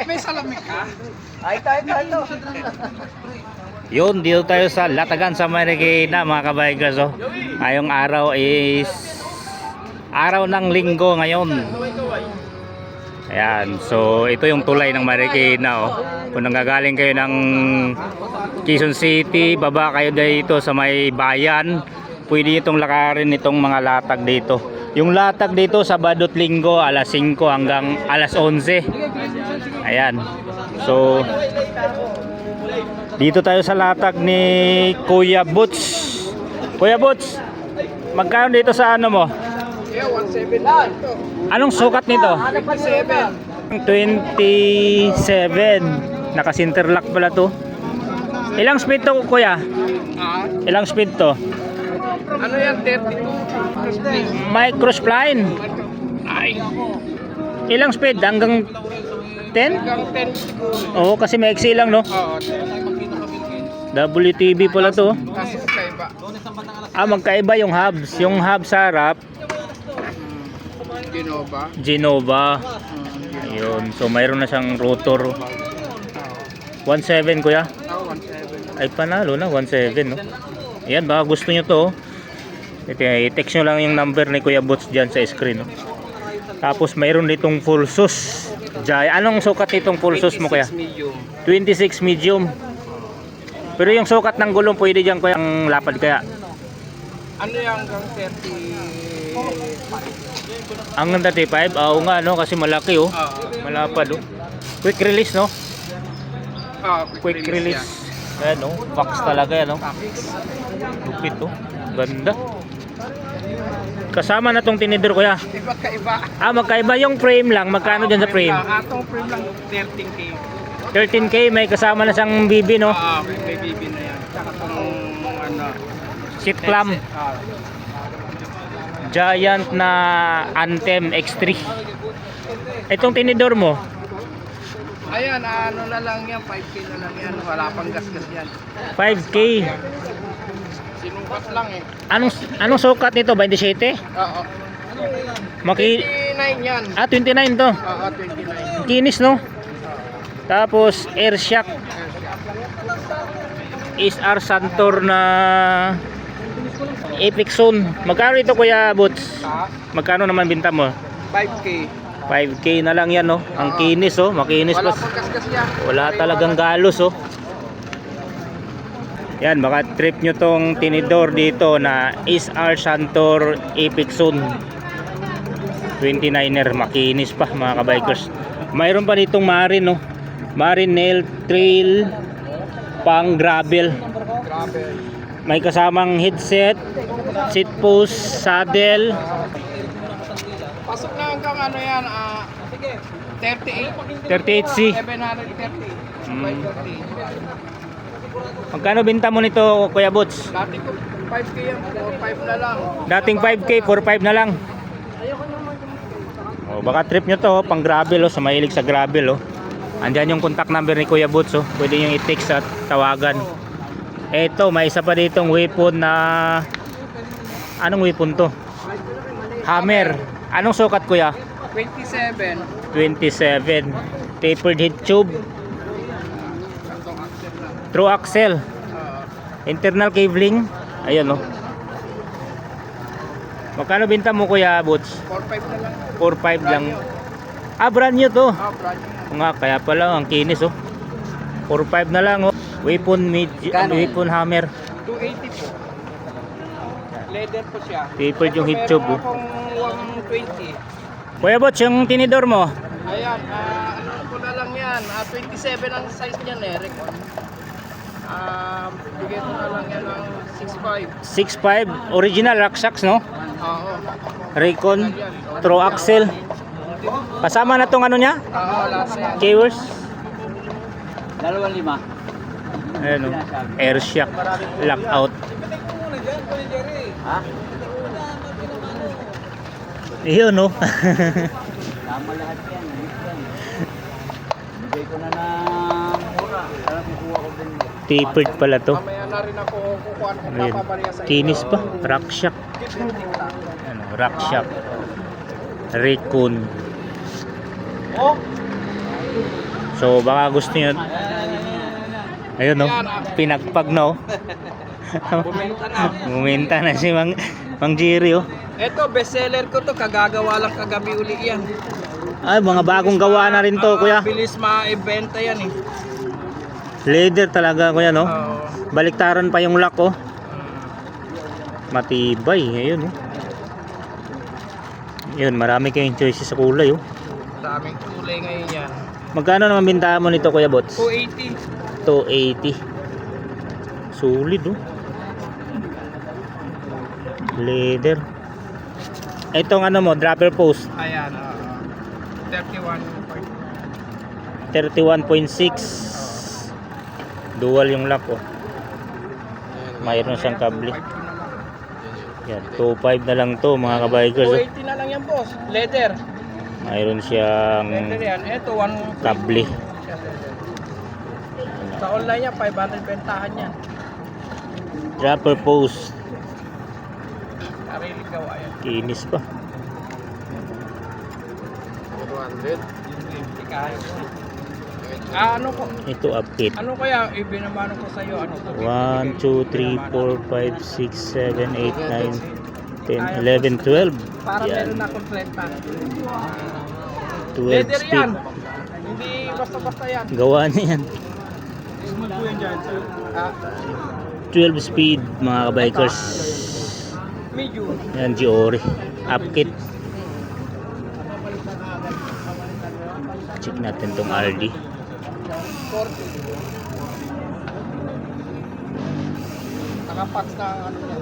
May salamik ka? Ay, ito. Yun, dito tayo sa Latagan sa Marikina mga kabikers. Oh. Ngayong araw is araw ng linggo ngayon. Ayan, so ito yung tulay ng Marikina. Oh. Kung nanggagaling kayo ng Quezon City, baba kayo dito sa may bayan, pwede itong lakarin itong mga latag dito. Yung latag dito Sabado at Linggo alas 5 hanggang alas 11. Ayan. So dito tayo sa latag ni Kuya Butch. Kuya Butch, magkano dito sa ano mo? 17 lang. Anong sukat nito? 27. 27. Naka-sinterlock pala to. Ilang speed to, Kuya? Ilang speed to? Ano yan? 32. Microspline. Ay. Ilang speed? Hanggang 10? Hanggang 10 siguro. Oo, kasi maiksi lang, no? Oo. WTB pala to. Kaso kaiba. Magkaiba yung hubs. Yung hub sa harap, Genova. Genova. Ayun. So mayroon na siyang rotor. 17, Kuya. 17. Ay, panalo na. 17, no? Ayan, baka gusto nyo to. I-text nyo lang yung number ni Kuya Butch dyan sa screen, no? Tapos mayroon ditong full sus. Anong sukat nitong full sus mo, Kuya? 26 medium. Pero yung sukat ng gulong pwede dyan, Kuya, ang lapad kaya? Ano yung hanggang 35? Hanggang 35? Oo nga, no? Kasi malaki, oh. Malapad, oh. Quick release, no? Quick release. Ayan, no? Fax talaga, yan, no? Lupit, oh. Ganda. Kasama na tong tinidor, Kuya. Iba't kaiba. Magkaiba yung frame lang. Magkano dyan sa frame? Atong frame lang 13K. 13K, may kasama na siyang BB, no? May bibi na yan. Tsaka itong ano, Seat clamp. Giant na Anthem X3. Itong tinidor mo? ayan, ano na lang yan, 5K na lang yan. Wala pang gas-gas yan. 5K. Sinukat lang eh. Anong sukat nito? 27? Oo. 29 yan. 29 to. Oo, 29. Kinis, no? Tapos air shock. SR Santor na Epic Zone. Magkano ito, Kuya Butch? Magkano naman binta mo? 5K. 5K na lang yan, no? Ang kinis, oh. Makinis Wala pa. pang gas-gas yan. Wala talagang galos, oh. Yan, baka trip nyo tong tinidor dito na SR Santor Epic Zone 29er. Makinis pa, mga kabikers. Mayroon pa ditong Marine, no? Marine Nail Trail pang gravel. May kasamang headset, seat post, saddle. Pasok na hanggang ano yan, 38. 38C. 730. 530. Magkano binta mo nito, Kuya Butch? Dati ko 5K yan, 4-5 na lang. Dating 5K, 4-5 na lang. Baka trip nyo to, pang gravel, sa mahilig sa gravel. Andyan yung contact number ni Kuya Butch. Pwede nyo i-text at tawagan. Eto, may isa pa ditong weapon na... Anong weapon to? Hammer. Anong sukat, Kuya? 27. 27. Tapered head tube. Through axle. Internal cabling. Ayan, no? Magkano binta mo, Kuya Butch? 4-5 na lang. 4-5 lang. Brand new to. Brand new. Nga, kaya pala ang kinis, 4-5 na lang, Weapon weapon hammer. 280 po. Leather po siya. Tapered yung head tube, Meron akong 120. Kuya Butch, yung tinidor mo? Ayan, ano ko na lang yan. 27 ang size niyan eh, Recon. Bigay ko na lang yan ng 6.5. 6.5 original rock shocks, no? Oo. Raycon through axle. Kasama na tong ano niya? Oo, lahat na yan. Keywords. 2.5. Ayan, air shock lockout. Ha? Iyon, no? Tama lahat yan. Bigay ko na mura. Para kukuha ko din. Tapered pala to. Mamaya na rin ako kukuha ng Ayan. papabarya sa Kinis pa, rock shock. Rock shock. Raycon. So baka gusto niyo. Ayun no, pinagpag no. Bumenta na. Buminta na si Mang Jerry oh. Ito, bestseller ko to. Kagagawa lang kagabi uli yan. Ay, mga bagong gawa na rin to, kuya. Bilis ma-ibenta yan eh. Leather talaga, kuya, no? Oo. Baliktaran pa yung lock, oh. Matibay, ayun, oh. Yun, marami kayong choices sa kulay, oh. Daming kulay ngayon yan. Magkano naman bintahan mo nito, kuya Bots? 280. 280. Solid, oh. Leather. Itong ano mo, dropper post. Ayan, 31. 31.6. Dual yung lock, oh. Mayroon siyang kable. Yan, 2.5 na lang to, mga kabikers, oh. 280 na lang yan, boss. Leather. Mayroon siyang Leather yan. Ito, 1. kable. Sa online yan, 500 bentahan yan. Dropper post. Sarili gawa yan. Kinis pa. 200. Kahit mo. Ano ko? Ito update. Ano kaya ibinamano ko sa iyo? Ano to? 1, 2, 3, 4, 5, 6, 7, 8, 9, 10, 11, 12. Para Yan. meron akong 30. 12 Leather speed. yan. Hindi basta-basta yan. Gawa niya yan. Smooth po yan dyan. 12 speed, mga kabikers. Medium. Yan, Giori. Upkit. Check natin tong Aldi. 40. Nakapax na ano yan.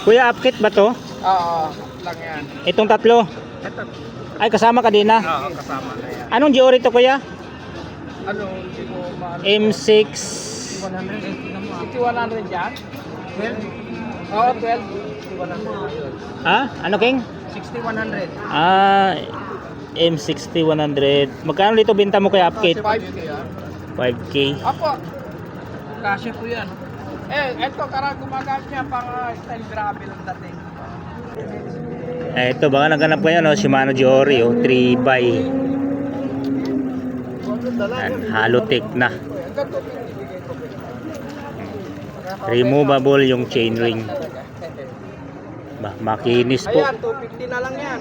Kuya, upkit ba to? Oo, lang yan. Itong tatlo? Ito. Ay, kasama ka din na. Oo, kasama na yan. Anong Giori to, kuya? Ano, hindi ko maano. M6. 100 yan? 12? Oo, 12. 6100. Ah, ano, King? 6100. Ah, M60 100. Magkano dito binta mo kay Upkit? 5K. 5K. Apo. Kasya po yan. Eto, karang gumagamit niya pang style grabe lang dating. Ito, baka naganap kayo, no? Shimano Giori, oh, 3x. Halotech na. Removable yung chainring. Makinis po. Ayan, 250 na lang yan.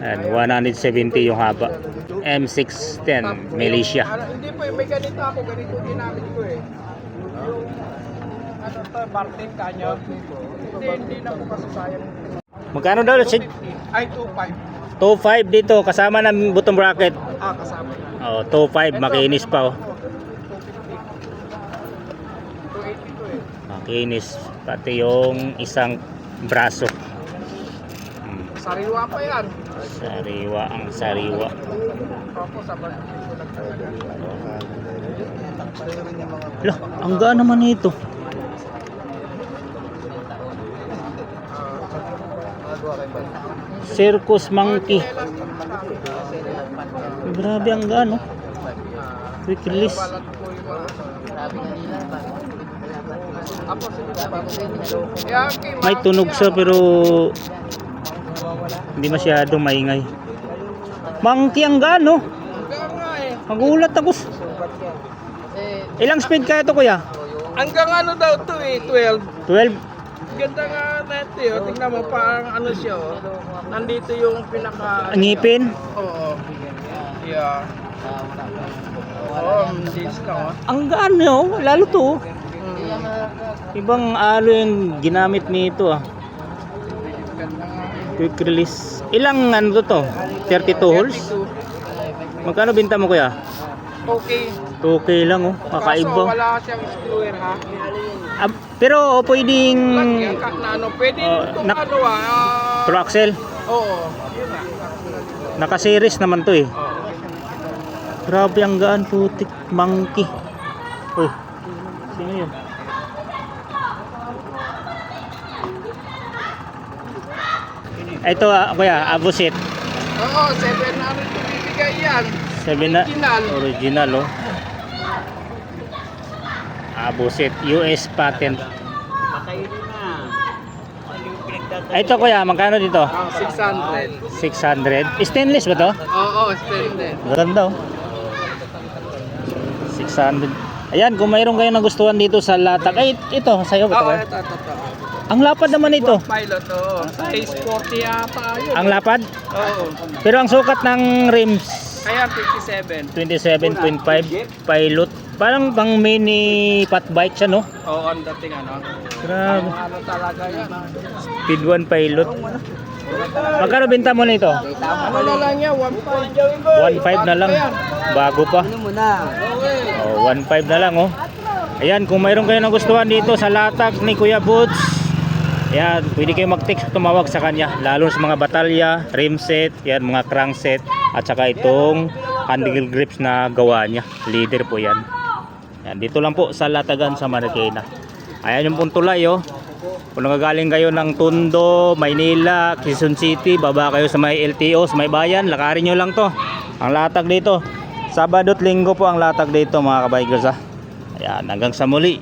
Ayan, 170 yung haba. M610 Militia. Hindi po, may ganito ako. Ganito ginamit ko eh. Yung, ano to, Bartek kanya. Hindi na po kasi sayang. Magkano daw? Ay, 2.5. 2.5 dito, kasama ng bottom bracket. Kasama na. Oh, 2.5, makinis pa, oh. 280 to eh. Makinis. Pati yung isang braso. Sariwa pa yan. Sariwa ang sariwa. Opo, sa Bartek ko nagtagal. Lah, ang gaan naman nito. Circus Monkey. Grabe ang gaan, oh. Quick release. May tunog siya pero hindi masyadong maingay. Monkey ang gaan, oh. Magulat ako. Ilang speed kaya to, kuya? Hanggang ano daw to eh, 12. 12? Ganda nga natin oh. Tingnan mo parang ano siya oh. Nandito yung pinaka Ngipin? Oo. Yeah. Oo, this ka oh. Ang gaan, oh. Lalo to, oh. Ibang alo yung ginamit nito, ah. Ganda nga. Quick release. Ilang ano to? 32 holes? 32. Magkano binta mo, kuya? Okay. 2K lang, oh. Kaso Kakaiba. wala siyang screwer ha. Ah, pero pwedeng Lagyan ka na ano. Pwede itong ano Pro axle. Oo. Yun nga. Naka-series naman to, eh. Oo. Grabe ang gaan, putik. Monkey. Uy. Sino yun? Ito, kuya, Abusit. Oo, 700 bibigay yan. 7 na. Original. Original, oh. Abusit. US patent. Patayin na. Ano yung pinagdadaan Ito kuya, magkano dito? 600. 600. Stainless ba to? Oo, splendid. Ganda oh. 600. Ayan, kung mayroon kayo nagustuhan dito sa latag. Ay, ito, sa'yo ba ito? Oo, kuya? ito. Ang lapad naman ito. Pilot, oo. Size 40 yata yun. Ang lapad? Oo. Pero ang sukat ng rims, Kaya 57. 27.5 pilot. Parang pang mini fat bike siya, no? Oo, ang dating ano. Grabe. Ano talaga yan. Speed 1 pilot. Magkano benta mo nito? Ano na lang yan, 1.5. 1.5 na lang. Bago pa. Ano mo na? Oh, 1.5 na lang, oh. Ayan, kung mayroon kayo nagustuhan dito sa latag ni Kuya Boots, ayan, pwede kayo mag-text, tumawag sa kanya. Lalo sa mga batalya, rim set, yan, mga crankset, at saka itong handle grips na gawa niya. Leader po yan. Yan, dito lang po sa Latagan sa Marikina. Ayan yung pong tulay, oh. Kung nagagaling kayo ng Tondo, Maynila, Quezon City, baba kayo sa may LTO, sa may bayan, lakarin nyo lang to. Ang latag dito, Sabado at Linggo po ang latag dito mga kabikers, ha. Ayan, hanggang sa muli.